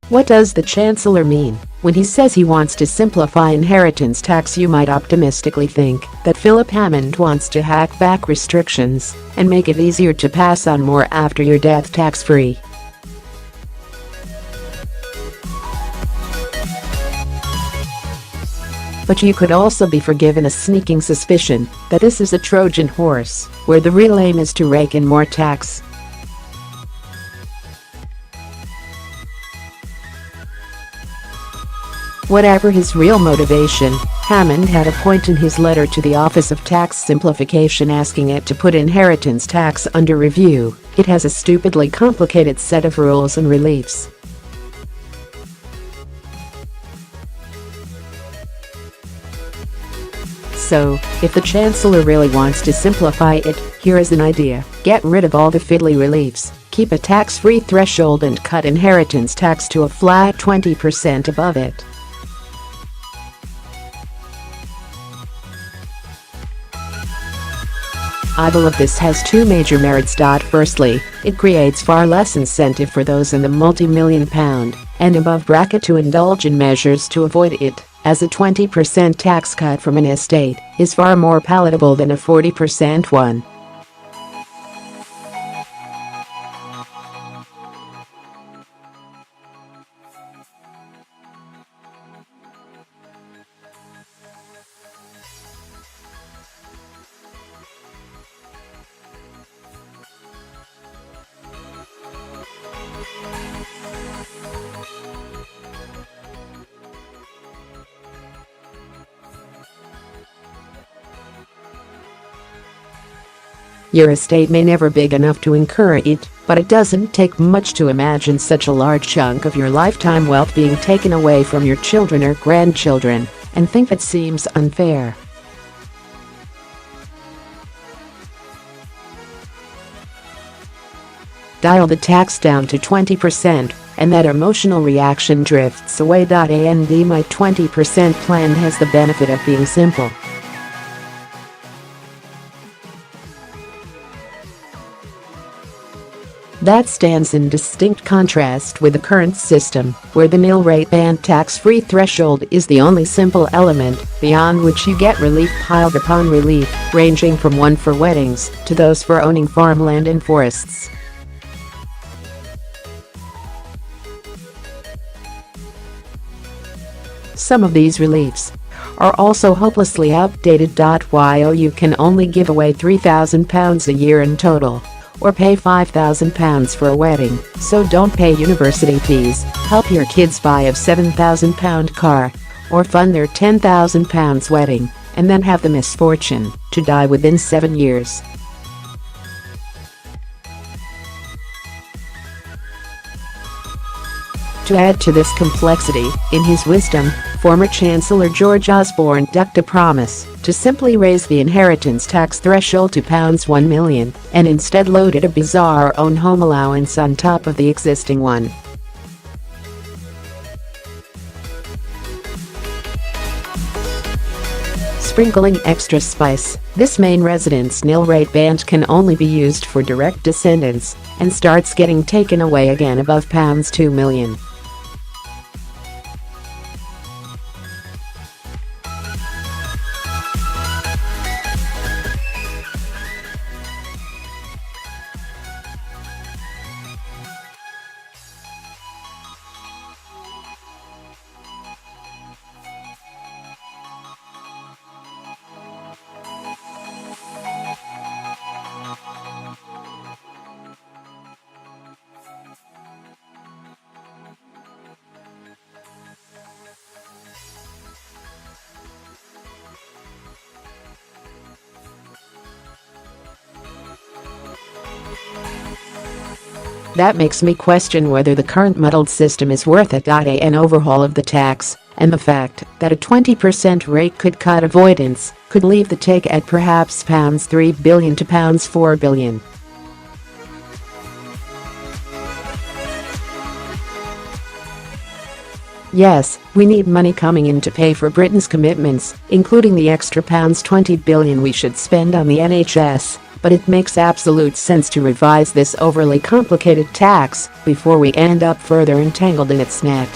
What does the Chancellor mean when he says he wants to simplify inheritance tax? You might optimistically think that Philip Hammond wants to hack back restrictions and make it easier to pass on more after your death tax-free. But you could also be forgiven a sneaking suspicion that this is a Trojan horse, where the real aim is to rake in more tax. Whatever his real motivation, Hammond had a point in his letter to the Office of Tax Simplification asking it to put inheritance tax under review. It has a stupidly complicated set of rules and reliefs. So, if the Chancellor really wants to simplify it, here is an idea. Get rid of all the fiddly reliefs, keep a tax-free threshold and cut inheritance tax to a flat 20% above it. I believe this has two major merits. Firstly, it creates far less incentive for those in the multi-million pound and above bracket to indulge in measures to avoid it, as a 20% tax cut from an estate is far more palatable than a 40% one. Your estate may never be big enough to incur it, but it doesn't take much to imagine such a large chunk of your lifetime wealth being taken away from your children or grandchildren, and think that seems unfair. Dial the tax down to 20%, and that emotional reaction drifts away. And my 20% plan has the benefit of being simple. That stands in distinct contrast with the current system, where the nil rate and tax-free threshold is the only simple element, beyond which you get relief piled upon relief, ranging from one for weddings to those for owning farmland and forests. Some of these reliefs are also hopelessly outdated. You can only give away £3,000 a year in total, or pay £5,000 for a wedding, so don't pay university fees, help your kids buy a £7,000 car, or fund their £10,000 wedding, and then have the misfortune to die within 7 years. To add to this complexity, in his wisdom, former Chancellor George Osborne ducked a promise to simply raise the inheritance tax threshold to £1 million, and instead loaded a bizarre own home allowance on top of the existing one. Sprinkling extra spice, this main residence nil rate band can only be used for direct descendants, and starts getting taken away again above £2 million. That makes me question whether the current muddled system is worth it. An overhaul of the tax, and the fact that a 20% rate could cut avoidance could leave the take at perhaps £3 billion to £4 billion. Yes, we need money coming in to pay for Britain's commitments, including the extra £20 billion we should spend on the NHS, but it makes absolute sense to revise this overly complicated tax before we end up further entangled in its net.